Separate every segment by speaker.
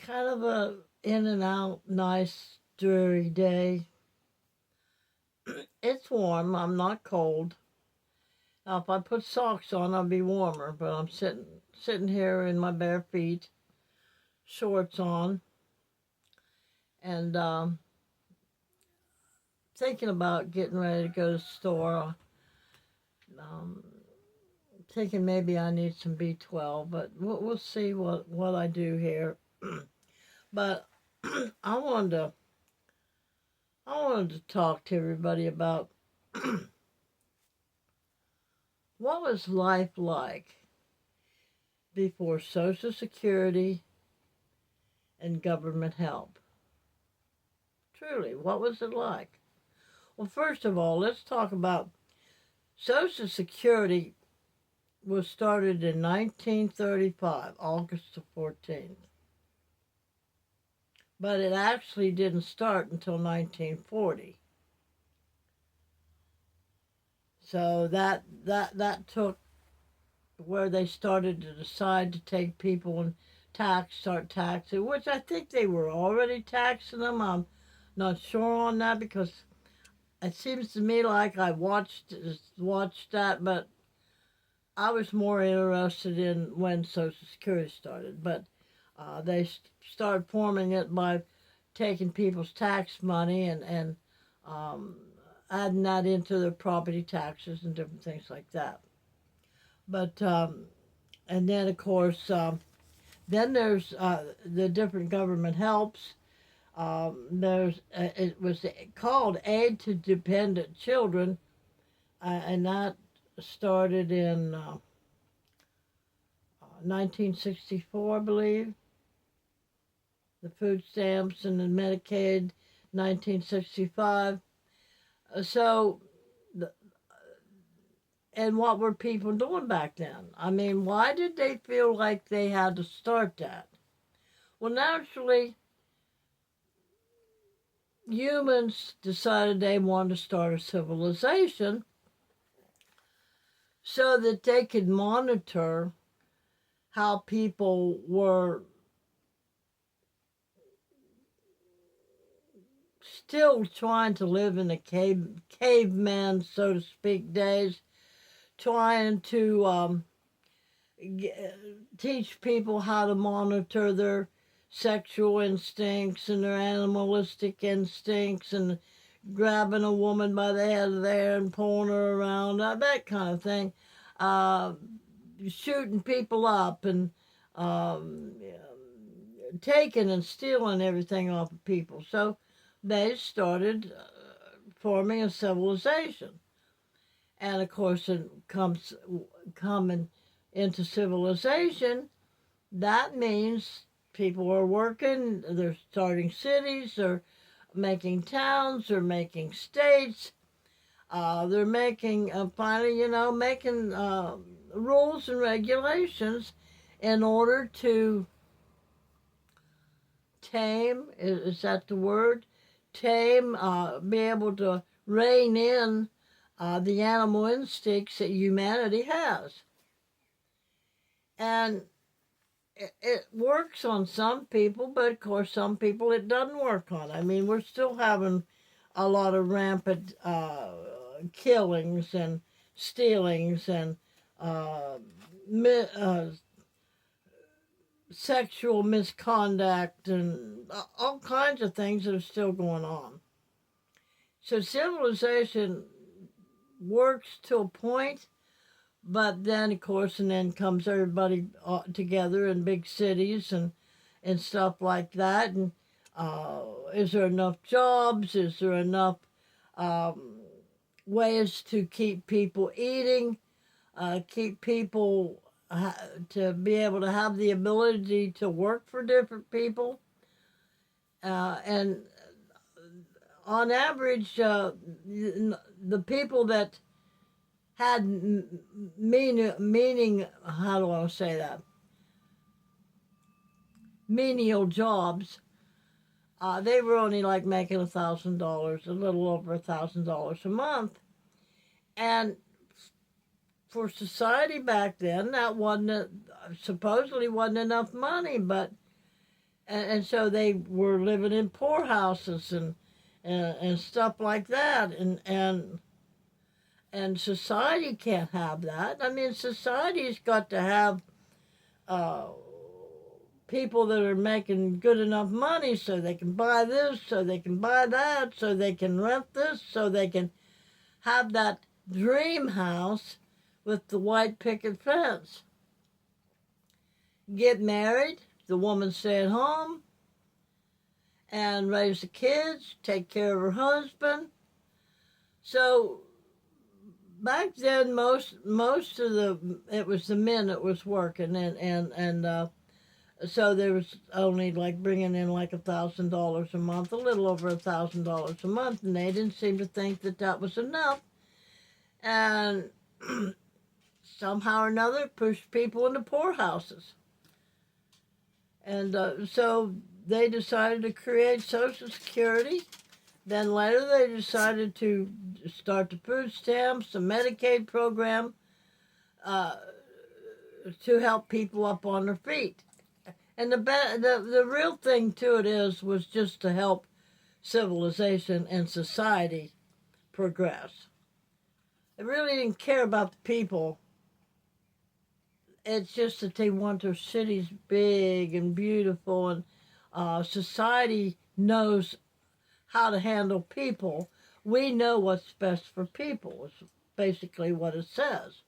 Speaker 1: Kind of a in and out, nice, dreary day. It's warm. I'm not cold. Now, if I put socks on, I'll be warmer. But I'm sitting here in my bare feet, shorts on, and thinking about getting ready to go to the store. Um, Thinking maybe I need some B12, but we'll see what I do here. But I wanted to I wanted to talk to everybody about what was life like before Social Security and government help. Truly, what was it like? Well, first of all, let's talk about Social Security was started in 1935, August the 14th. But it actually didn't start until 1940. So that took where they started to decide to take people and start taxing, which I think they were already taxing them. I'm not sure on that because it seems to me like I watched that, but I was more interested in when Social Security started. But they started forming it by taking people's tax money and um, adding that into their property taxes and different things like that. But and then of course then there's the different government helps. There's it was called Aid to Dependent Children, and that started in 1964, I believe. The food stamps and the Medicaid, 1965. So, and what were people doing back then? I mean, why did they feel like they had to start that? Well, naturally, humans decided they wanted to start a civilization so that they could monitor how people were still trying to live in the caveman, so to speak, days, trying to teach people how to monitor their sexual instincts and their animalistic instincts and grabbing a woman by the head of the hair and pulling her around, that kind of thing. Uh, Shooting people up and um, taking and stealing everything off of people. So they started forming a civilization. And of course, it comes coming into civilization. That means people are working. They're starting cities. They're making towns. They're making states. They're making finally, making rules and regulations in order to tame. Is that the word? Tame. Be able to rein in the animal instincts that humanity has. And it works on some people, but of course, some people it doesn't work on. I mean, we're still having a lot of rampant killings and stealings and uh, mi- uh, sexual misconduct and all kinds of things that are still going on. So civilization works to a point, but then, of course, and then comes everybody together in big cities and stuff like that. And is there enough jobs? Is there enough um, ways to keep people eating? Keep people to be able to have the ability to work for different people? And on average, the people that had meaning, how do I say that? Menial jobs. They were only like making $1,000, a little over $1,000 a month, and for society back then, that wasn't supposedly wasn't enough money. But and so they were living in poorhouses and stuff like that, and society can't have that. I mean, society's got to have uh, people that are making good enough money so they can buy this, so they can buy that, so they can rent this, so they can have that dream house with the white picket fence. Get married, the woman stay at home and raise the kids, take care of her husband. So back then, most of it was the men that was working, and so there was only like bringing in like $1,000 a month, a little over $1,000 a month, and they didn't seem to think that that was enough, and somehow or another pushed people into poorhouses, and so they decided to create Social Security. Then later they decided to start the food stamps, the Medicaid program, uh, to help people up on their feet. And the real thing to it was just to help civilization and society progress. They really didn't care about the people. It's just that they want their cities big and beautiful, and society knows how to handle people. We know what's best for people, is basically what it says.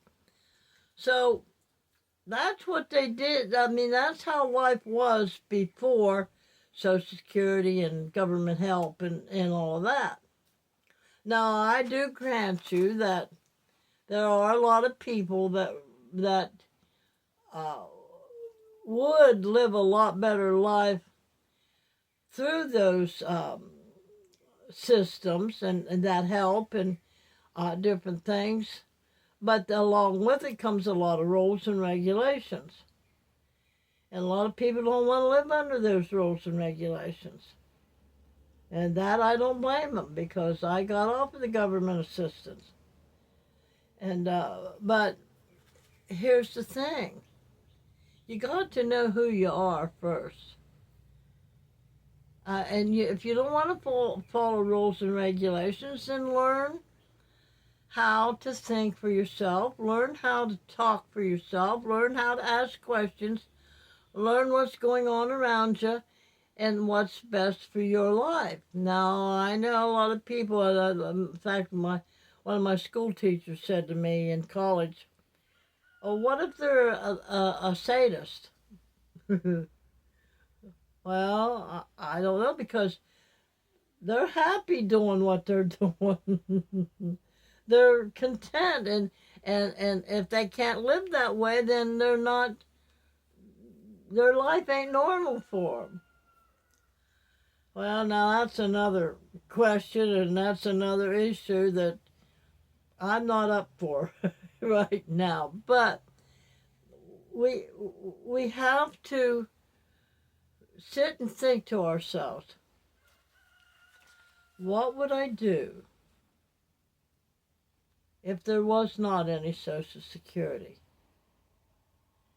Speaker 1: So that's what they did. I mean, that's how life was before Social Security and government help and all of that. Now, I do grant you that there are a lot of people that uh, would live a lot better life through those systems and that help and different things. But along with it comes a lot of rules and regulations. And a lot of people don't want to live under those rules and regulations. And that I don't blame them, because I got off of the government assistance. And but here's the thing. You got to know who you are first. If you don't want to follow rules and regulations, then learn how to think for yourself, learn how to talk for yourself, learn how to ask questions, learn what's going on around you and what's best for your life. Now, I know a lot of people, in fact, one of my school teachers said to me in college, "Oh, what if they're a sadist?" Well, I don't know, because they're happy doing what they're doing. They're content, and if they can't live that way, then they're not, their life ain't normal for them. Well, now that's another question, and that's another issue that I'm not up for right now. But we have to sit and think to ourselves, what would I do if there was not any Social Security?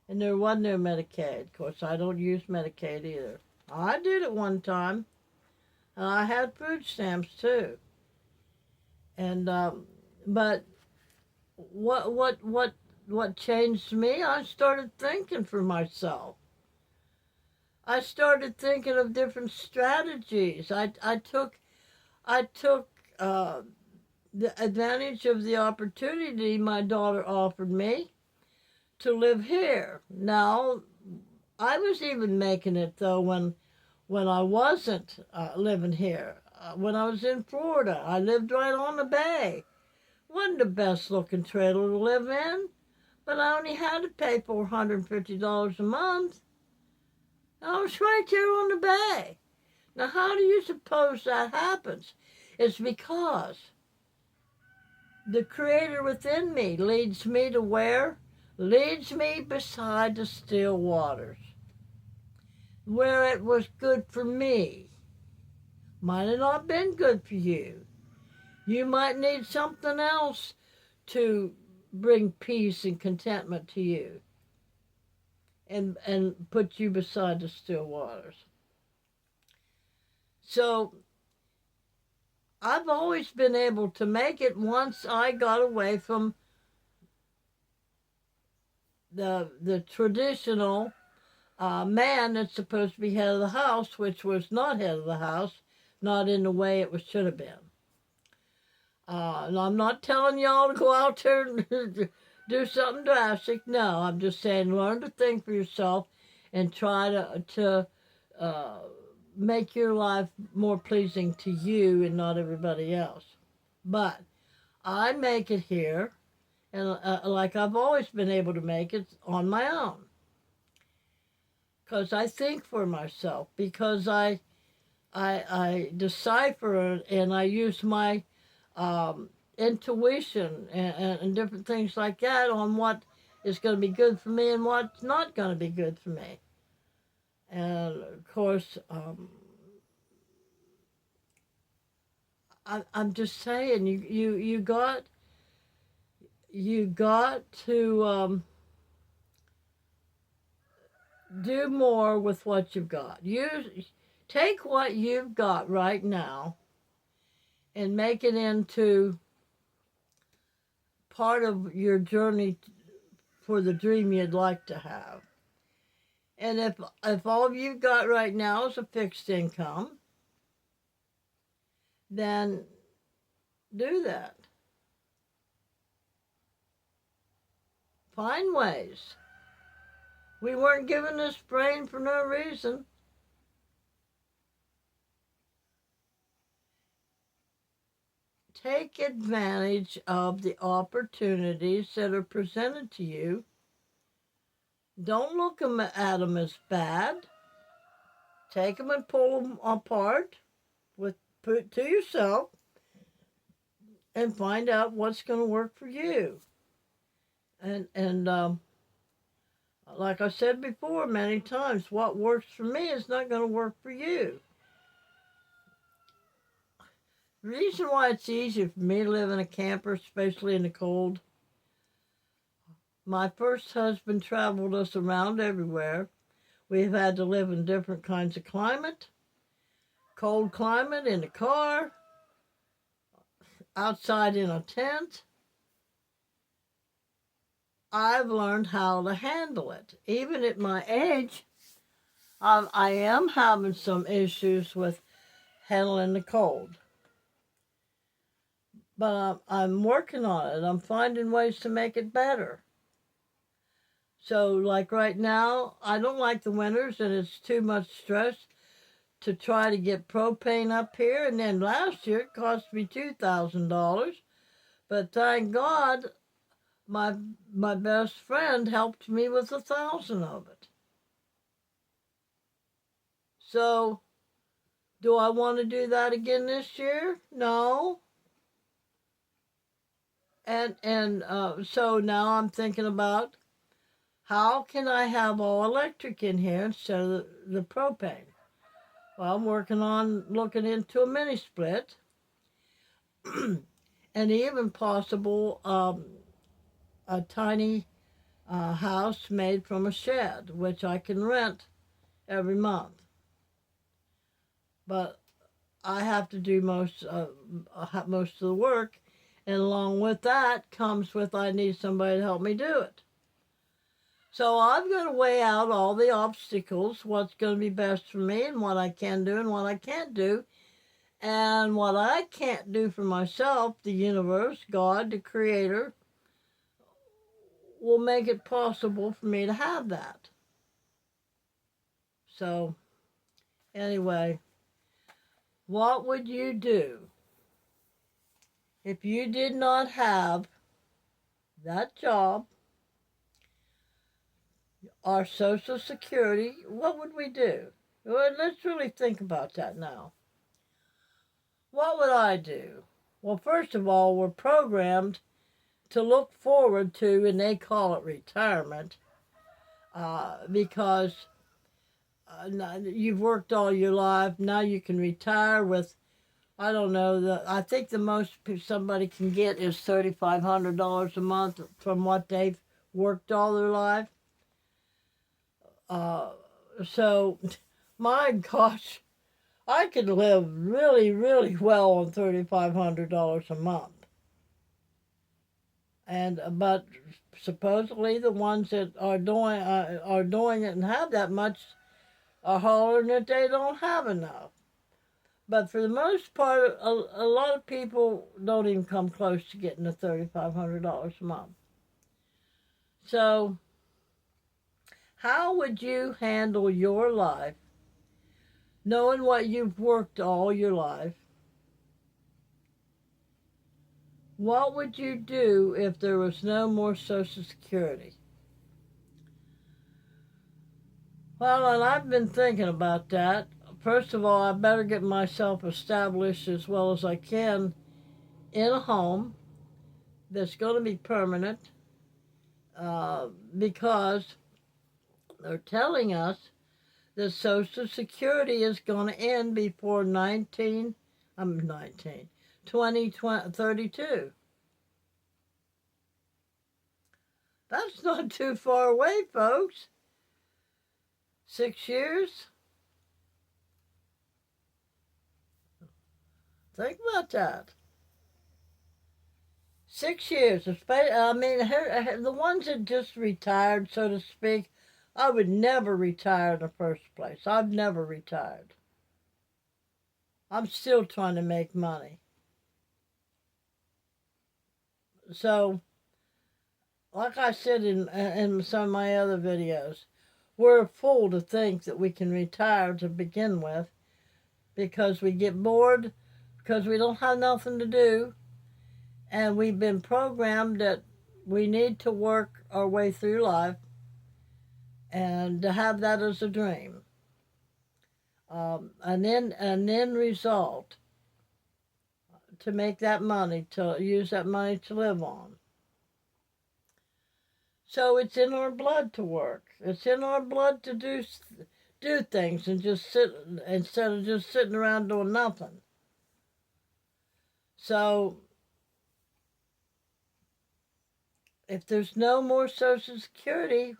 Speaker 1: And there wasn't no Medicaid. Of course, I don't use Medicaid either. I did it one time. And I had food stamps too. And but what changed me? I started thinking for myself. I started thinking of different strategies. I took the advantage of the opportunity my daughter offered me to live here. Now, I was even making it though when I wasn't living here. When I was in Florida, I lived right on the bay. Wasn't the best looking trailer to live in, but I only had to pay $450 a month. I was right there on the bay. Now, how do you suppose that happens? It's because the Creator within me leads me to where? Leads me beside the still waters, where it was good for me. Might have not been good for you. You might need something else to bring peace and contentment to you and put you beside the still waters. So I've always been able to make it once I got away from the traditional man that's supposed to be head of the house, which was not head of the house, not in the way it should have been. And I'm not telling y'all to go out there and do something drastic. No, I'm just saying learn to think for yourself and try to make your life more pleasing to you and not everybody else. But I make it here, and like I've always been able to make it on my own. Because I think for myself, because I decipher and I use my intuition and different things like that on what is going to be good for me and what's not going to be good for me. And of course, I'm just saying, you got to do more with what you've got. Take what you've got right now and make it into part of your journey for the dream you'd like to have. And if all you've got right now is a fixed income, then do that. Find ways. We weren't given this brain for no reason. Take advantage of the opportunities that are presented to you. Don't look at them as bad. Take them and pull them apart put to yourself and find out what's going to work for you. And like I said before many times, what works for me is not going to work for you. The reason why it's easier for me to live in a camper, especially in the cold, my first husband traveled us around everywhere. We've had to live in different kinds of climate, cold climate in the car, outside in a tent. I've learned how to handle it. Even at my age, I am having some issues with handling the cold. But I'm working on it. I'm finding ways to make it better. So, like right now, I don't like the winters, and it's too much stress to try to get propane up here. And then last year, it cost me $2,000. But thank God, my best friend helped me with 1,000 of it. So, do I want to do that again this year? No. And so now I'm thinking about how can I have all electric in here instead of the propane? Well, I'm working on looking into a mini split and even possible a tiny house made from a shed, which I can rent every month. But I have to do most of the work, and along with that comes with I need somebody to help me do it. So I've got to weigh out all the obstacles, what's going to be best for me and what I can do and what I can't do. And what I can't do for myself, the universe, God, the creator, will make it possible for me to have that. So, anyway, what would you do if you did not have that job, our Social Security? What would we do? Well, let's really think about that now. What would I do? Well, first of all, we're programmed to look forward to, and they call it retirement, because you've worked all your life. Now you can retire with, I don't know, I think the most somebody can get is $3,500 a month from what they've worked all their life. So, my gosh, I could live really, really well on $3,500 a month. And but supposedly the ones that are doing it and have that much are hollering that they don't have enough. But for the most part, a lot of people don't even come close to getting the $3,500 a month. So, how would you handle your life knowing what you've worked all your life? What would you do if there was no more Social Security? Well, and I've been thinking about that. First of all, I better get myself established as well as I can in a home that's going to be permanent, because they're telling us that Social Security is going to end before 2032. That's not too far away, folks. 6 years? Think about that. 6 years. I mean, the ones that just retired, so to speak, I would never retire in the first place. I've never retired. I'm still trying to make money. So, like I said in some of my other videos, we're a fool to think that we can retire to begin with, because we get bored, because we don't have nothing to do, and we've been programmed that we need to work our way through life and to have that as a dream. An end result to make that money, to use that money to live on. So it's in our blood to work. It's in our blood to do things and just sit, instead of just sitting around doing nothing. So if there's no more Social Security,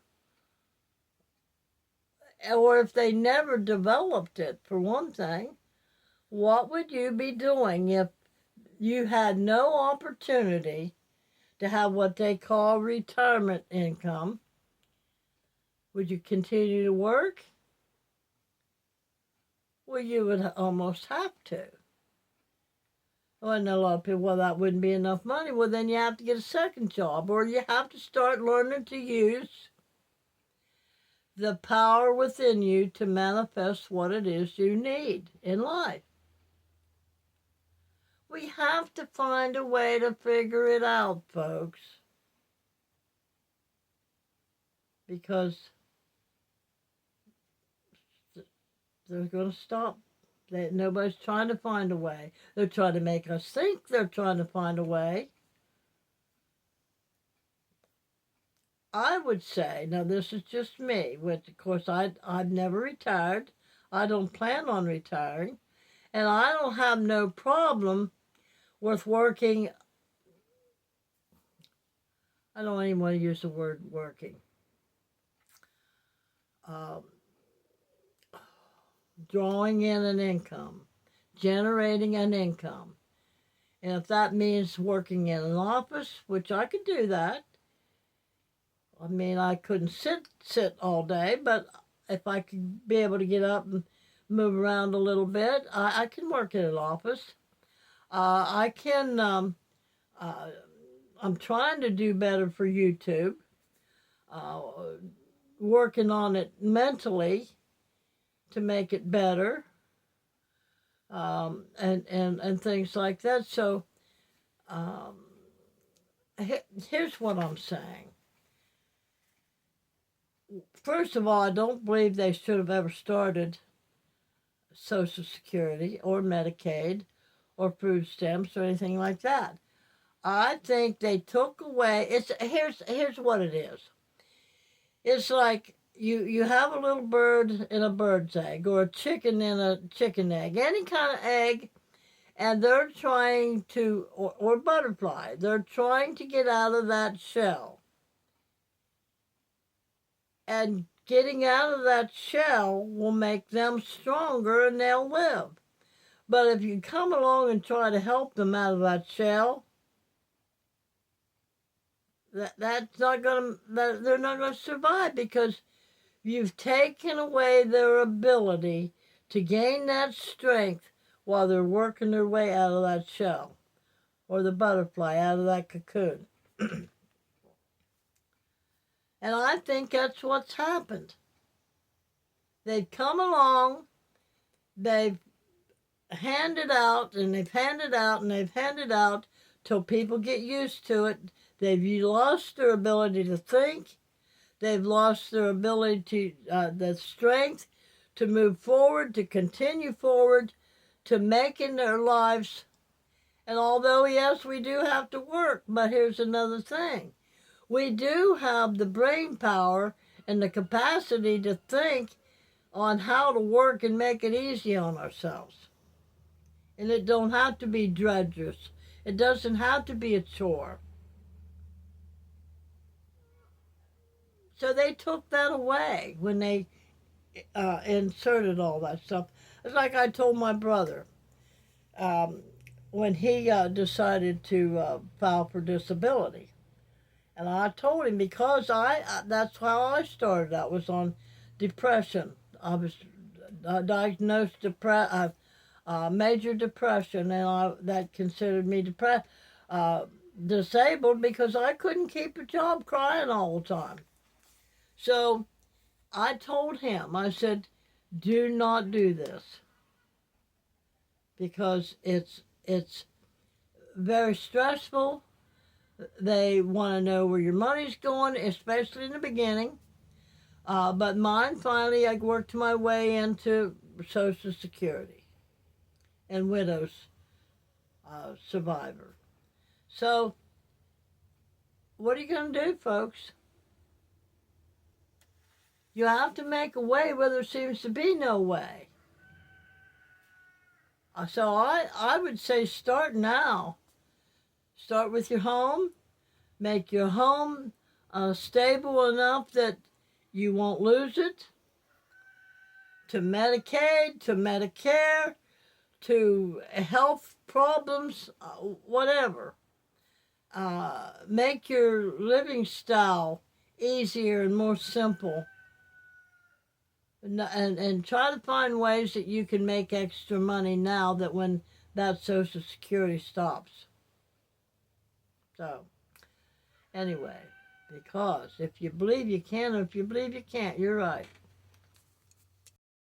Speaker 1: or if they never developed it, for one thing, what would you be doing if you had no opportunity to have what they call retirement income? Would you continue to work? Well, you would almost have to. Well, and a lot of people, well, that wouldn't be enough money. Well, then you have to get a second job, or you have to start learning to use the power within you to manifest what it is you need in life. We have to find a way to figure it out, folks. Because they're going to stop. Nobody's trying to find a way. They're trying to make us think they're trying to find a way. I would say, now this is just me, which of course I've never retired. I don't plan on retiring. And I don't have no problem with working. I don't even want to use the word working. Drawing in an income, generating an income. And if that means working in an office, which I could do that. I mean, I couldn't sit all day, but if I could be able to get up and move around a little bit, I can work in an office. I can, I'm trying to do better for YouTube, working on it mentally to make it better, and things like that. So here's what I'm saying. First of all, I don't believe they should have ever started Social Security or Medicaid or food stamps or anything like that. I think they took away. Here's what it is. It's like you have a little bird in a bird's egg, or a chicken in a chicken egg, any kind of egg, and they're trying to, or butterfly, they're trying to get out of that shell and getting out of that shell will make them stronger and they'll live. But if you come along and try to help them out of that shell, that's not going to, they're not going to survive, because you've taken away their ability to gain that strength while they're working their way out of that shell, or the butterfly out of that cocoon. And I think that's what's happened. They've come along, they've handed out, and they've handed out, and they've handed out till people get used to it. They've lost their ability to think. They've lost their ability to, the strength to move forward, to continue forward, to make in their lives. And although, yes, we do have to work, but here's another thing. We do have the brain power and the capacity to think on how to work and make it easy on ourselves. And it don't have to be drudgeous. It doesn't have to be a chore. So they took that away when they inserted all that stuff. It's like I told my brother when he decided to file for disability. And I told him, because that's how I started. I was on depression. I was diagnosed major depression, and that considered me disabled, because I couldn't keep a job, crying all the time. So I told him, I said, do not do this, because it's very stressful. They want to know where your money's going, especially in the beginning. But mine, finally, I worked my way into Social Security and widow's survivor. So what are you going to do, folks? You have to make a way where there seems to be no way. So I would say start now. Start with your home. Make your home stable enough that you won't lose it. To Medicaid, to Medicare, to health problems, whatever. Make your living style easier and more simple. And try to find ways that you can make extra money now, that when that Social Security stops. So, anyway, because if you believe you can, or if you believe you can't, you're right.